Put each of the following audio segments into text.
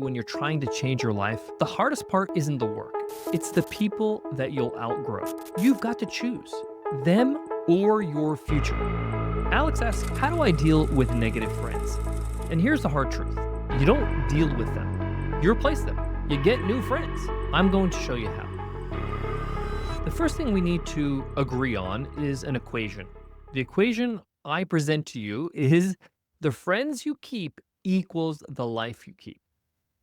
When you're trying to change your life, the hardest part isn't the work. It's the people that you'll outgrow. You've got to choose them or your future. Alex asks, how do I deal with negative friends? And here's the hard truth. You don't deal with them. You replace them. You get new friends. I'm going to show you how. The first thing we need to agree on is an equation. The equation I present to you is the friends you keep equals the life you keep.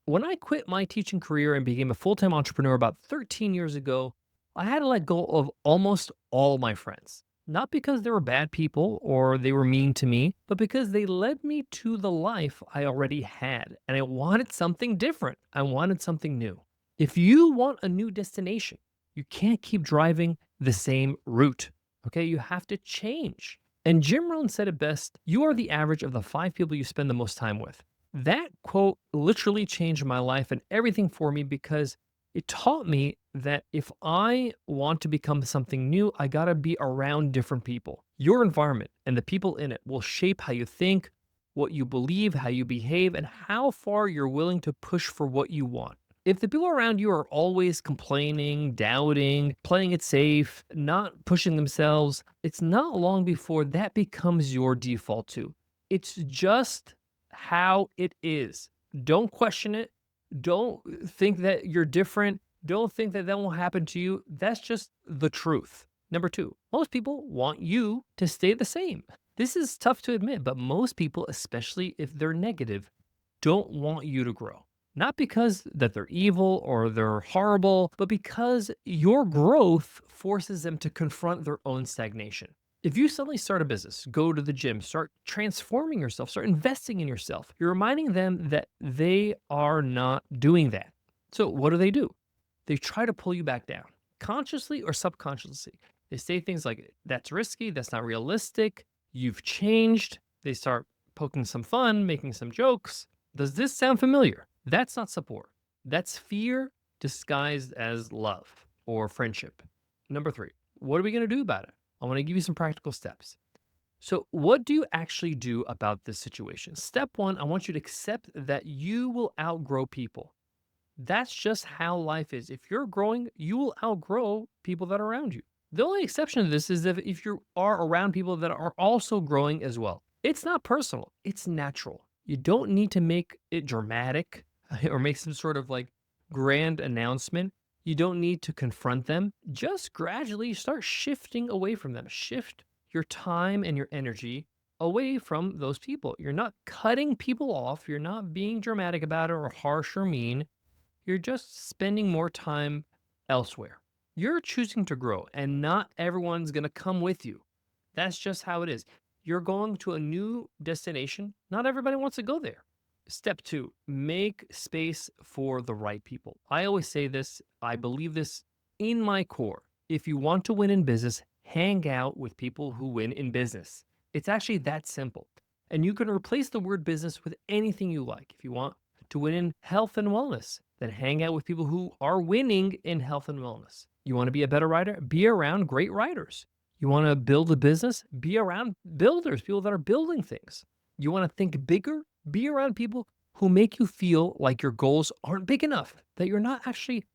When I quit my teaching career and became a full time entrepreneur about 13 years ago, I had to let go of almost all my friends. Not because they were bad people or they were mean to me, but because they led me to the life I already had. And I wanted something different. I wanted something new. If you want a new destination, you can't keep driving the same route. Okay. You have to change. And Jim Rohn said it best, you are the average of the 5 people you spend the most time with. That quote literally changed my life and everything for me because it taught me that if I want to become something new, I got to be around different people. Your environment and the people in it will shape how you think, what you believe, how you behave, and how far you're willing to push for what you want. If the people around you are always complaining, doubting, playing it safe, not pushing themselves, it's not long before that becomes your default too. It's just how it is. Don't question it. Don't think that you're different. Don't think that that won't happen to you. That's just the truth. Number two, most people want you to stay the same. This is tough to admit, but most people, especially if they're negative, don't want you to grow. Not because that they're evil or they're horrible, but because your growth forces them to confront their own stagnation. If you suddenly start a business, go to the gym, start transforming yourself, start investing in yourself, you're reminding them that they are not doing that. So, what do? They try to pull you back down, consciously or subconsciously. They say things like, that's risky, that's not realistic, you've changed. They start poking some fun, making some jokes. Does this sound familiar? That's not support. That's fear disguised as love or friendship. Number three, what are we going to do about it? I want to give you some practical steps. So, what do you actually do about this situation? Step one, I want you to accept that you will outgrow people. That's just how life is. If you're growing, you will outgrow people that are around you. The only exception to this is if you are around people that are also growing as well. It's not personal, it's natural. You don't need to make it dramatic or make some sort of like grand announcement. You don't need to confront them. Just gradually start shifting away from them. Shift your time and your energy away from those people. You're not cutting people off. You're not being dramatic about it or harsh or mean. You're just spending more time elsewhere. You're choosing to grow, and not everyone's going to come with you. That's just how it is. You're going to a new destination. Not everybody wants to go there. Step two, make space for the right people. I always say this, I believe this in my core. If you want to win in business, hang out with people who win in business. It's actually that simple. And you can replace the word business with anything you like. If you want to win in health and wellness, then hang out with people who are winning in health and wellness. You want to be a better writer? Be around great writers. You want to build a business? Be around builders, people that are building things. You want to think bigger? Be around people who make you feel like your goals aren't big enough, that you're not actually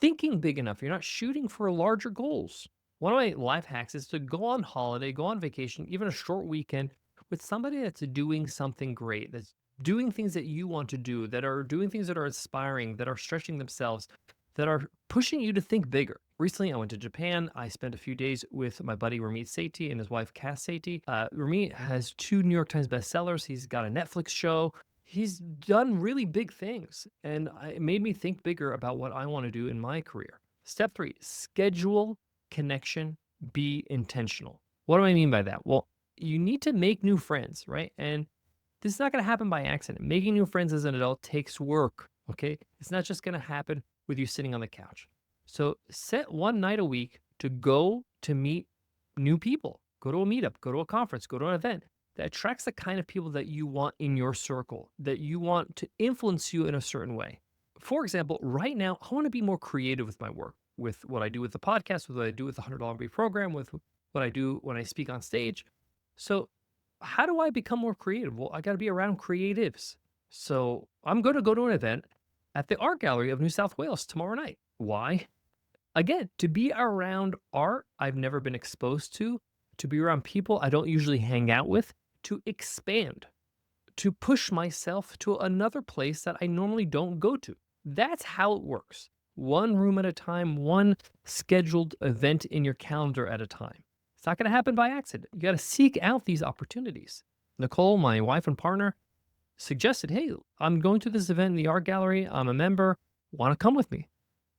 thinking big enough. You're not shooting for larger goals. One of my life hacks is to go on holiday, go on vacation, even a short weekend with somebody that's doing something great, that's doing things that you want to do, that are doing things that are inspiring, that are stretching themselves, that are pushing you to think bigger. Recently, I went to Japan. I spent a few days with my buddy Ramit Sethi and his wife Cass Sethi. Ramit has two New York Times bestsellers. He's got a Netflix show. He's done really big things, and it made me think bigger about what I want to do in my career. Step three, schedule connection, be intentional. What do I mean by that? Well, you need to make new friends, right? And this is not going to happen by accident. Making new friends as an adult takes work, okay? It's not just going to happen with you sitting on the couch. So set one night a week to go to meet new people. Go to a meetup, go to a conference, go to an event that attracts the kind of people that you want in your circle, that you want to influence you in a certain way. For example, right now, I want to be more creative with my work, with what I do with the podcast, with what I do with the $100 MBA program, with what I do when I speak on stage. So how do I become more creative? Well, I got to be around creatives. So I'm going to go to an event at the Art Gallery of New South Wales tomorrow night. Why? Again, to be around art I've never been exposed to be around people I don't usually hang out with, to expand, to push myself to another place that I normally don't go to. That's how it works. One room at a time, one scheduled event in your calendar at a time. It's not going to happen by accident. You got to seek out these opportunities. Nicole, my wife and partner, suggested, hey, I'm going to this event in the art gallery. I'm a member. Want to come with me?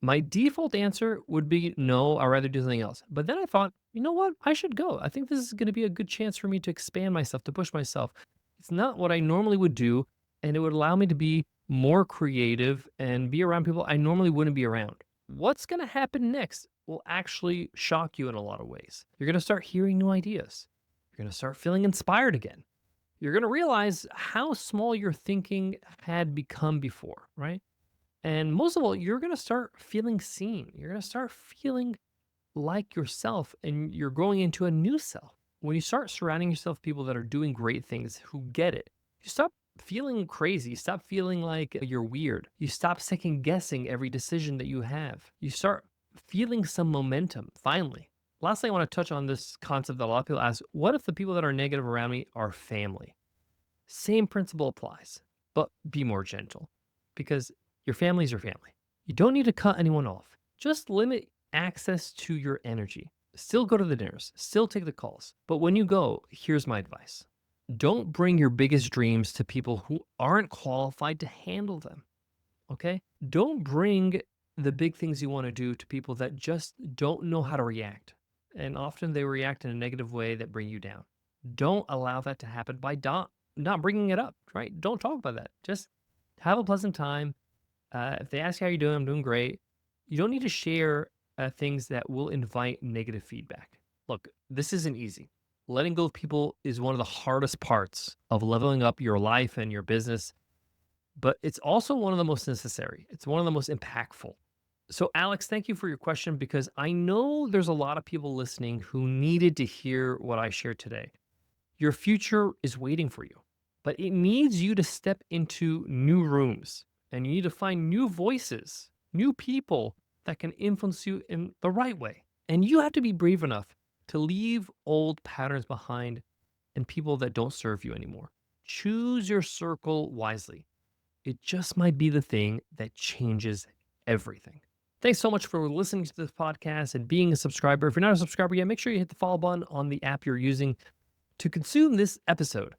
My default answer would be no, I'd rather do something else. But then I thought, you know what? I should go. I think this is going to be a good chance for me to expand myself, to push myself. It's not what I normally would do, and it would allow me to be more creative and be around people I normally wouldn't be around. What's going to happen next will actually shock you in a lot of ways. You're going to start hearing new ideas. You're going to start feeling inspired again. You're going to realize how small your thinking had become before, right? And most of all, you're going to start feeling seen. You're going to start feeling like yourself, and you're growing into a new self. When you start surrounding yourself with people that are doing great things, who get it, you stop feeling crazy. You stop feeling like you're weird. You stop second guessing every decision that you have. You start feeling some momentum, finally. Lastly, I want to touch on this concept that a lot of people ask, what if the people that are negative around me are family? Same principle applies, but be more gentle, because your family is your family. You don't need to cut anyone off. Just limit access to your energy. Still go to the dinners, still take the calls. But when you go, here's my advice. Don't bring your biggest dreams to people who aren't qualified to handle them. Okay? Don't bring the big things you want to do to people that just don't know how to react. And often they react in a negative way that bring you down. Don't allow that to happen by not bringing it up, right? Don't talk about that. Just have a pleasant time. If they ask how you're doing, I'm doing great. You don't need to share things that will invite negative feedback. Look, this isn't easy. Letting go of people is one of the hardest parts of leveling up your life and your business, but it's also one of the most necessary. It's one of the most impactful. So, Alex, thank you for your question, because I know there's a lot of people listening who needed to hear what I shared today. Your future is waiting for you, but it needs you to step into new rooms, and you need to find new voices, new people that can influence you in the right way. And you have to be brave enough to leave old patterns behind and people that don't serve you anymore. Choose your circle wisely. It just might be the thing that changes everything. Thanks so much for listening to this podcast and being a subscriber. If you're not a subscriber yet, make sure you hit the follow button on the app you're using to consume this episode.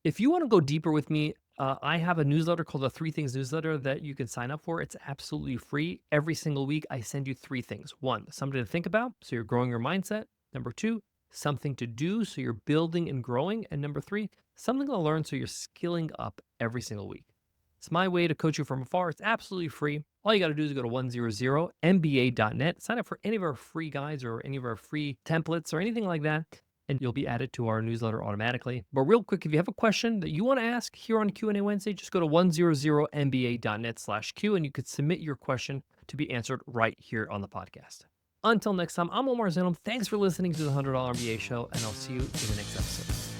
If you want to go deeper with me, I have a newsletter called the 3 Things newsletter that you can sign up for. It's absolutely free. Every single week, I send you 3 things. 1, something to think about, so you're growing your mindset. Number 2, something to do, so you're building and growing. And number 3, something to learn, so you're skilling up every single week. It's my way to coach you from afar. It's absolutely free. All you got to do is go to 100mba.net, sign up for any of our free guides or any of our free templates or anything like that, and you'll be added to our newsletter automatically. But real quick, if you have a question that you want to ask here on Q&A Wednesday, just go to 100mba.net/Q, and you could submit your question to be answered right here on the podcast. Until next time, I'm Omar Zenhom. Thanks for listening to the $100 MBA Show, and I'll see you in the next episode.